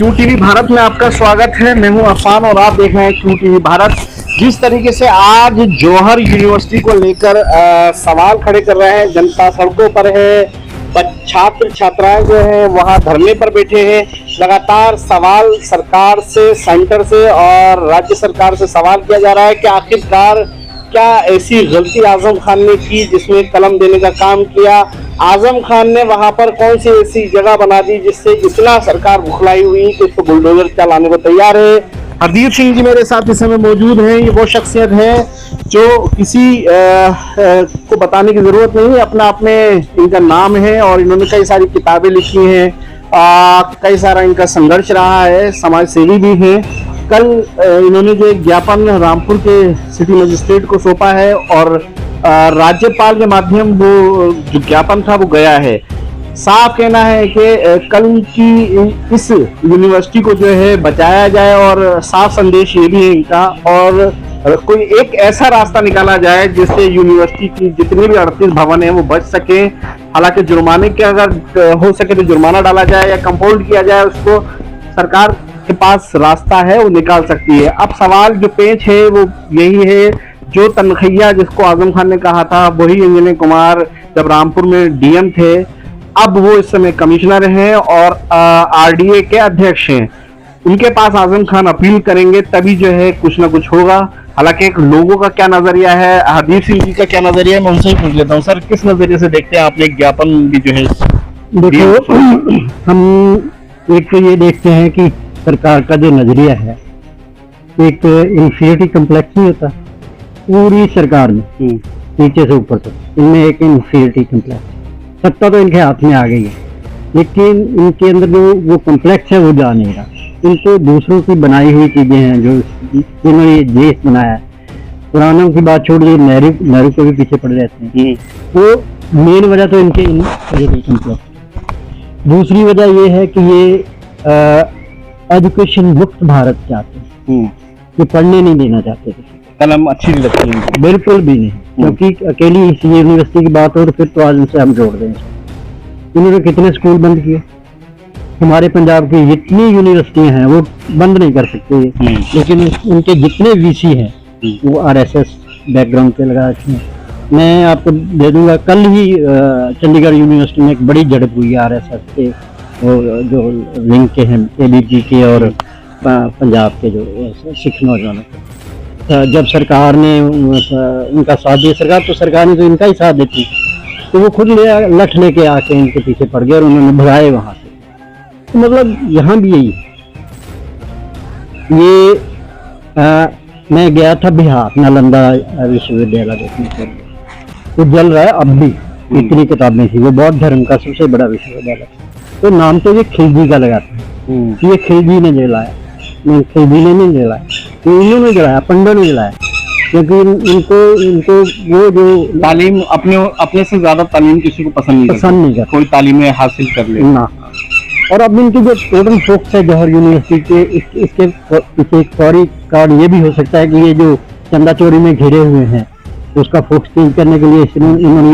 Q TV Bharat में आपका स्वागत है। मैं हूं अफान और आप देख रहे हैं क्यू टीवी भारत। जिस तरीके से आज जौहर यूनिवर्सिटी को लेकर सवाल खड़े कर रहे हैं, जनता सड़कों पर है, छात्र छात्राएं जो है वहां धरने पर बैठे हैं। लगातार सवाल सरकार से, सेंटर से और राज्य सरकार से सवाल किया जा रहा है कि आखिरकार क्या ऐसी गलती आजम खान ने की जिसमें कलम देने का काम किया। आजम खान ने वहां पर कौन सी ऐसी जगह बना दी जिससे इतना सरकार बुखलाई हुई कि इसको बुलडोजर चलाने को तैयार है। हरदीप सिंह जी मेरे साथ इस समय मौजूद हैं। ये वो शख्सियत है जो किसी को बताने की जरूरत नहीं है, अपना आप में इनका नाम है और इन्होंने कई सारी किताबें लिखी हैं, कई सारा इनका संघर्ष रहा है, समाज सेवी भी है। कल इन्होंने जो एक ज्ञापन रामपुर के सिटी मजिस्ट्रेट को सौंपा है और राज्यपाल के माध्यम वो जो ज्ञापन था वो गया है। साफ कहना है कि कल की इस यूनिवर्सिटी को जो है बचाया जाए और साफ संदेश ये भी है इनका, और कोई एक ऐसा रास्ता निकाला जाए जिससे यूनिवर्सिटी की जितने भी 38 भवन है वो बच सके। हालांकि जुर्माने के अगर हो सके तो जुर्माना डाला जाए या कंपाउंड किया जाए, उसको सरकार के पास रास्ता है, वो निकाल सकती है। अब सवाल जो पेच है वो यही है, जो तनखैया जिसको आजम खान ने कहा था वही इंजीनियर कुमार जब रामपुर में डीएम थे, अब वो इस समय कमिश्नर हैं और आरडीए के अध्यक्ष हैं। उनके पास आजम खान अपील करेंगे तभी जो है कुछ ना कुछ होगा। हालांकि लोगों का क्या नजरिया है, हरदीप सिंह जी का क्या नजरिया है, मैं उनसे ही पूछ लेता हूँ। सर, किस नजरिए से देखते हैं आपने ज्ञापन भी जो है? देखो, हम एक तो ये देखते हैं कि सरकार का जो नजरिया है, एक इंफीरियरिटी कम्प्लेक्स नहीं होता पूरी सरकार में, नीचे से ऊपर तक इनमें एक इंफीरियरिटी कम्प्लेक्स। सत्ता तो इनके हाथ में आ गई है, लेकिन इनके अंदर जो वो कम्प्लेक्स है वो जा नहीं रहा। इनको दूसरों की बनाई हुई चीजें हैं जो इन्होंने ये देश बनाया है। पुरानों की बात छोड़ दी, नेहरू को भी पीछे पड़ जाते हैं। तो मेन वजह तो इनके इंफीरियरिटी कम्प्लेक्स। दूसरी वजह ये है कि ये एजुकेशन मुक्त भारत चाहते हैं, ये पढ़ने नहीं देना चाहते थे। कलम अच्छी नहीं लगती है, बिल्कुल भी नहीं, क्योंकि अकेली इस यूनिवर्सिटी की बात हो तो फिर तो आज उनसे हम जोड़ दें। इन्होंने कितने स्कूल बंद किए, हमारे पंजाब की जितनी यूनिवर्सिटियां हैं वो बंद नहीं कर सकते, लेकिन उनके जितने वीसी हैं वो आरएसएस बैकग्राउंड पे लगा रखे हैं। मैं आपको दे दूंगा, कल ही चंडीगढ़ यूनिवर्सिटी में एक बड़ी झड़प हुई है आरएसएस के जो लिंक के हैं, एबीपी के और पंजाब के जो सिख नौजवानों के। जब सरकार ने उनका साथ दिया, सरकार ने तो इनका ही साथ देती, तो वो खुद लठ लेके आके इनके पीछे पड़ गए और उन्होंने भगाए वहां से। तो मतलब यहाँ भी यही ये मैं गया था बिहार, नालंदा विश्वविद्यालय देखने के लिए, वो जल रहा है अब भी। इतनी किताबें थी, वो बौद्ध धर्म का सबसे बड़ा विश्वविद्यालय। तो नाम तो ये खिलजी का लगाते हैं, ये खिलजी ने जलाया, खिलजी ने नहीं जलाया, इन्होंने जलाया, पंडों ने जलाया, क्योंकि इनको वो जो तालीम अपने से ज्यादा तालीम किसी को पसंद नहीं करता, कोई तालीम हासिल कर ले ना। और अब इनकी जो टोटल फोकस है जौहर यूनिवर्सिटी के, इसके पीछे एक फौरी कारण ये भी हो सकता है कि ये जो चंदा चोरी में घिरे हुए हैं उसका फोकस चेंज करने के लिए इन्होंने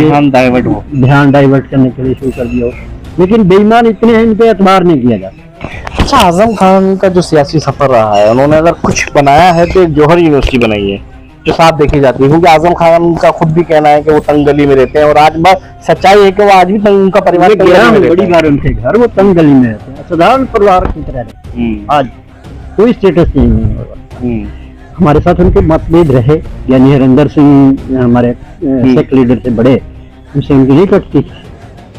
ध्यान डाइवर्ट करने के लिए शुरू कर दिया हो। लेकिन बेईमान इतने हैं, इन पे एतबार नहीं किया जाता। अच्छा, आजम खान का जो सियासी सफर रहा है, उन्होंने अगर कुछ बनाया है तो जौहर यूनिवर्सिटी बनाई है जो साफ देखी जाती है, क्योंकि आजम खान का खुद भी कहना है कि वो तंग गली में रहते हैं और आज बात सच्चाई है कि वो आज भी उनका परिवार बड़ी बार उनके घर वो तंग गली में रहते हैं, साधारण परिवार की तरह रहते हैं। आज कोई स्टेटस चेंज नहीं होगा। हमारे साथ उनके मतभेद रहे, यानी हरिंदर सिंह हमारे सिख लीडर से बड़े, उनसे उनकी नहीं कटती,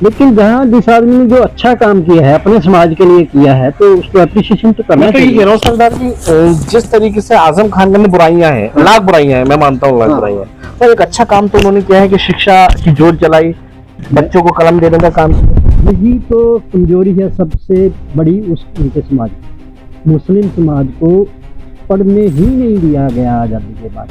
लेकिन जहाँ जिस आदमी ने जो अच्छा काम किया है, अपने समाज के लिए किया है, तो उसको अप्रिशिएशन तो करना चाहिए। सरदार जी, जिस तरीके से आजम खान ने बुराइयां हैं, लाख बुराइयां हैं, मैं मानता हूँ लाख बुराइयां, और एक अच्छा काम तो उन्होंने किया है कि शिक्षा की जोत जलाई, बच्चों को कलम देने का काम किया। यही तो कमजोरी है सबसे बड़ी उनके समाज, मुस्लिम समाज को पढ़ने ही नहीं दिया गया आजादी के बाद,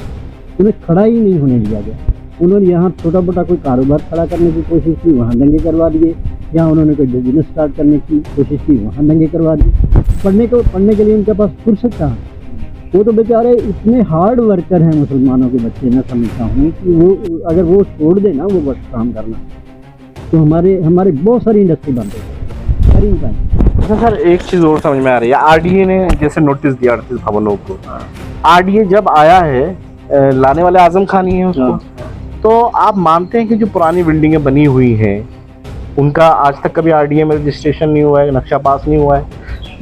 उन्हें खड़ा ही नहीं होने दिया गया। उन्होंने यहाँ छोटा मोटा कोई कारोबार खड़ा करने की कोशिश की, वहाँ दंगे करवा दिए। जहाँ उन्होंने कोई बिजनेस स्टार्ट करने की कोशिश की, वहाँ दंगे करवा दिए। पढ़ने के लिए उनके पास फुर्सत कहाँ? वो तो बेचारे इतने हार्ड वर्कर हैं मुसलमानों के बच्चे। मैं समझता हूँ कि वो अगर वो छोड़ देना वो बस काम करना, तो हमारे बहुत सारी इंडस्ट्री बंद हो कर ही नहीं पाए। अच्छा सर, एक चीज और समझ में आ रही है, आरडीए ने जैसे नोटिस दिया 38 भवनों को, आरडीए जब आया है लाने वाले आजम खान ही है उसको, तो आप मानते हैं कि जो पुरानी बिल्डिंगें बनी हुई हैं उनका आज तक कभी आरडीए में रजिस्ट्रेशन नहीं हुआ है, नक्शा पास नहीं हुआ है?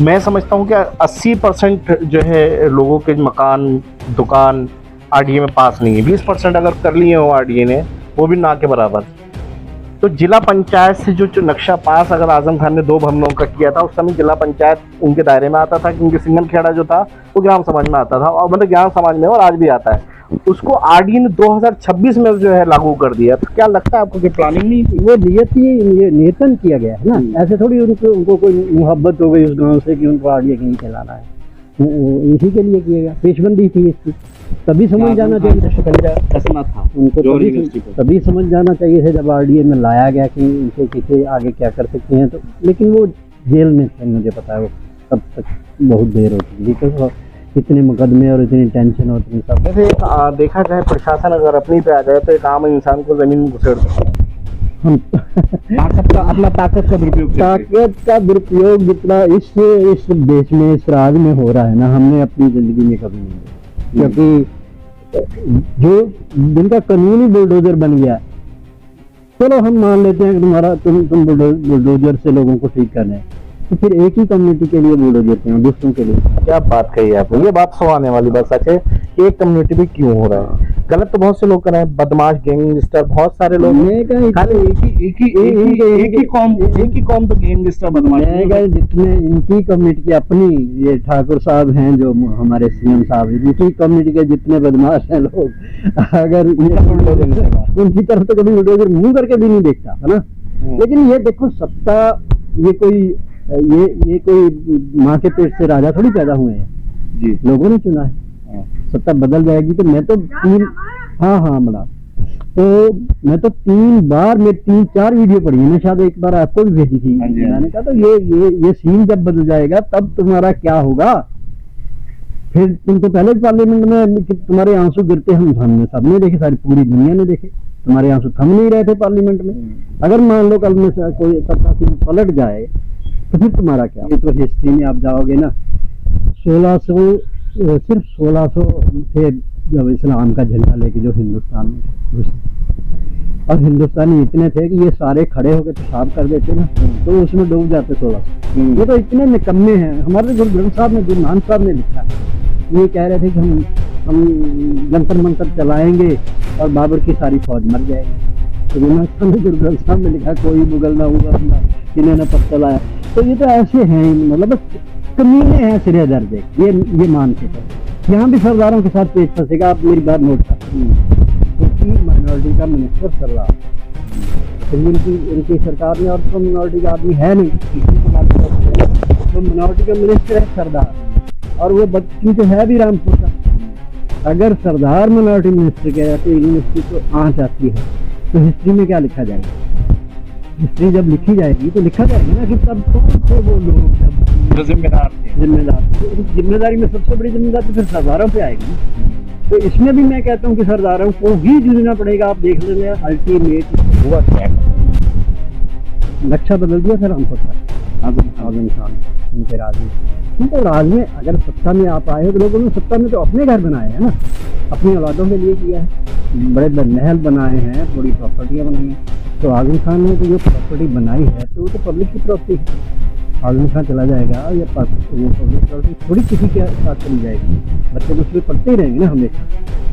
मैं समझता हूँ कि 80% जो है लोगों के मकान दुकान आरडीए में पास नहीं है। 20% अगर कर लिए हो आरडीए ने, वो भी ना के बराबर। तो जिला पंचायत से जो नक्शा पास अगर आजम खान ने 2 भवनों का किया था, उस समय जिला पंचायत उनके दायरे में आता था, क्योंकि सिंगल खेड़ा जो था वो ग्राम समाज में आता था, और मतलब ग्राम समाज में और आज भी आता है। उसको आरडीए ने 2026 में जो है लागू कर दिया। तो क्या लगता है आपको कि प्लानिंग नहीं थी? वो नियतन किया गया है ना, ऐसे थोड़ी उनको कोई मोहब्बत हो गई उस गांव से कि उनको आरडीए नहीं चलाना है, इसी के लिए किया गया। पेशबंदी थी इसकी, तभी समझ जाना चाहिए था उनको, तभी समझ जाना चाहिए था जब आरडीए में लाया गया कि इनसे किसे आगे क्या कर सकते हैं। तो लेकिन वो जेल में थे, मुझे पता है, वो तब तक बहुत देर होती थी, इतने मुकदमे और इतनी टेंशन और इतनी सब। वैसे देखा जाए प्रशासन अगर अपनी पे आ जाए तो एक आम इंसान को जमीन में घुसेड़ देता है। अपना ताकत का दुरुपयोग जितना इस देश में, इस राज्य में हो रहा है ना, हमने अपनी जिंदगी में कभी नहीं देखा। क्योंकि जो जिनका कानूनी बुलडोजर बन गया, चलो हम मान लेते हैं कि तुम बुलडोजर से लोगों को ठीक करना है, तो फिर एक ही कम्युनिटी के लिए बुलडोजर क्यों, दूसरों के लिए? क्या बात कही आपने, ये बात सुनाने वाली बात सच है। एक कम्युनिटी भी क्यों हो रहा है? गलत तो बहुत से लोग कर रहे हैं, बदमाश गैंगस्टर बहुत सारे लोग, खाली एक ही कौम तो गैंगस्टर बदमाश। जितने इनकी कम्युनिटी के अपनी, ये ठाकुर साहब हैं जो हमारे सीएम साहब, इनकी कम्युनिटी के जितने बदमाश हैं लोग, अगर उनकी तरफ तो कभी बुलडोजर मुंह करके भी नहीं देखता है ना। लेकिन ये देखो, सत्ता ये कोई माँ के पेट से राजा थोड़ी पैदा हुए हैं जी, लोगों ने चुना है। सत्ता बदल जाएगी तो मैं तो बड़ा तो मैं तो 3 बार में 3-4 वीडियो पढ़ी है, मैं शायद एक बार आपको भी भेजी थी। मैंने कहा तो ये सीन जब बदल जाएगा तब तुम्हारा क्या होगा। फिर तुम तो पहले पार्लियामेंट में तुम्हारे आंसू गिरते हमने सबने देखे, सारी पूरी दुनिया ने देखे, तुम्हारे आंसू थम नहीं रहे थे पार्लियामेंट में। अगर मान लो कल में कोई सत्ता पलट जाए तो फिर तुम्हारा क्या? ये तो हिस्ट्री में आप जाओगे ना, 1600 थे जब इस्लाम का झंडा लेके जो हिंदुस्तान में, और हिंदुस्तानी इतने थे कि ये सारे खड़े होकर पेशाब कर देते ना तो उसमें डूब जाते 1600। ये तो इतने निकम्मे हैं। हमारे गुरु ग्रंथ साहब ने, गुरु नानक साहब ने लिखा है, ये कह रहे थे कि हम जंतर मंतर चलाएंगे और बाबर की सारी फौज मर जाएगी। तो गुरु ग्रंथ साहब ने लिखा, कोई मुगल ना हुआ जिन्हें न पत्थर आया। तो ये तो ऐसे हैं, मतलब कमीने हैं सिरे दर्जे, ये मान के चलो। यहाँ भी सरदारों के साथ पेच फंसेगा। आप मेरी बात नोट कर, क्योंकि माइनॉरिटी का मिनिस्टर सरदार, इनकी सरकार में और तो मिनॉरिटी का आदमी है नहीं, तो मिनॉरिटी का मिनिस्टर है सरदार, और वो क्योंकि है भी रामपुर का। अगर सरदार मिनॉरिटी मिनिस्टर कह जाते यूनिवर्सिटी को आँच आती है तो हिस्ट्री में क्या लिखा जाएगा? हिस्ट्री जब लिखी जाएगी तो लिखा जाएगा ना कि तब कौन थे वो लोग जिम्मेदार थे। जिम्मेदारी में सबसे बड़ी जिम्मेदारी फिर सरदारों पे आएगी। तो इसमें भी मैं कहता हूँ कि सरदारों को ही जूझना पड़ेगा। आप देख लेंगे अल्टीमेट हुआ क्या, नक्शा बदल दिया था रामपुर का आजम खान उनके राज में। तो राज में अगर सत्ता में आप आए हो तो लोगों ने सत्ता में तो अपने घर बनाए हैं ना, अपनी औलादों के लिए किया है, बड़े बड़े महल बनाए हैं, बड़ी प्रॉपर्टियाँ बनाई हैं। तो आजम खान ने तो जो प्रॉपर्टी बनाई है तो वो तो पब्लिक की प्रॉपर्टी है। आजम खान चला जाएगा या वो पब्लिक प्रॉपर्टी थोड़ी किसी के साथ चली जाएगी, बच्चे तो उसमें पढ़ते ही रहेंगे ना हमेशा।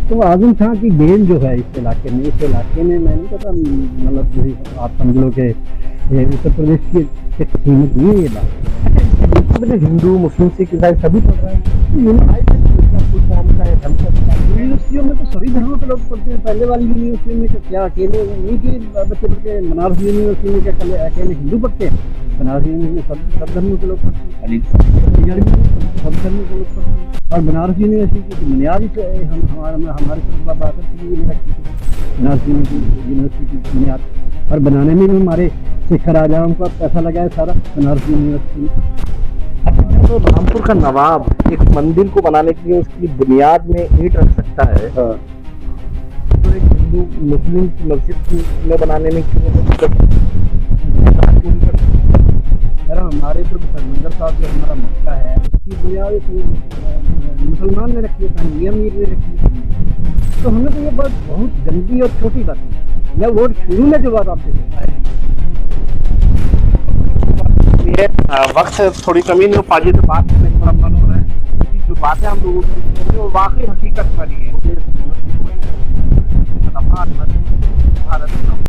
तो आजम खान की देन जो है इस इलाके में मैं नहीं पता, मतलब आप समझ लो कि उत्तर प्रदेश की सीमित नहीं है ये बात। हिंदू मुस्लिम सिख ईसाई सभी पढ़ रहे हैं यूनिवर्सिटियों में, तो सभी धर्मों के लोग पढ़ते हैं। पहले वाली यूनिवर्सिटी में क्या अकेले नहीं कि बच्चे पढ़ते हैं? बनारस यूनिवर्सिटी में क्या अकेले हिंदू पढ़ते हैं? बनारस यूनिवर्सिटी में सब धर्मों के लोग पढ़ते हैं, सब धर्मों के लोग पढ़ते हैं। और बनारस यूनिवर्सिटी की बुनियाद हमारे बनारस यूनिवर्सिटी की बुनियाद, और बनाने में हमारे सिख राजाओं का पैसा लगा है सारा बनारस यूनिवर्सिटी में। तो रामपुर का नवाब एक मंदिर को बनाने के लिए उसकी बुनियाद में ईंट रख सकता है, तो एक हिंदू मुस्लिम की मस्जिद में बनाने में क्यों? यार हमारे प्रोफेसर मंदर साहब जो हमारा मक्का है उसकी बुनियाद मुसलमान ने रखी है, तानिया मीर ने रखी है। तो हमें तो ये बात बहुत गंदी और छोटी बात है। मैं वोट शुरू में जो बात आपसे कहता ये वक्त थोड़ी कमी नहीं हो पाजी से बात करने का थोड़ा मन हो रहा है, क्योंकि जो बातें हम लोगों को कह रहे हैं वो वाकई हकीकत वाली है। भारत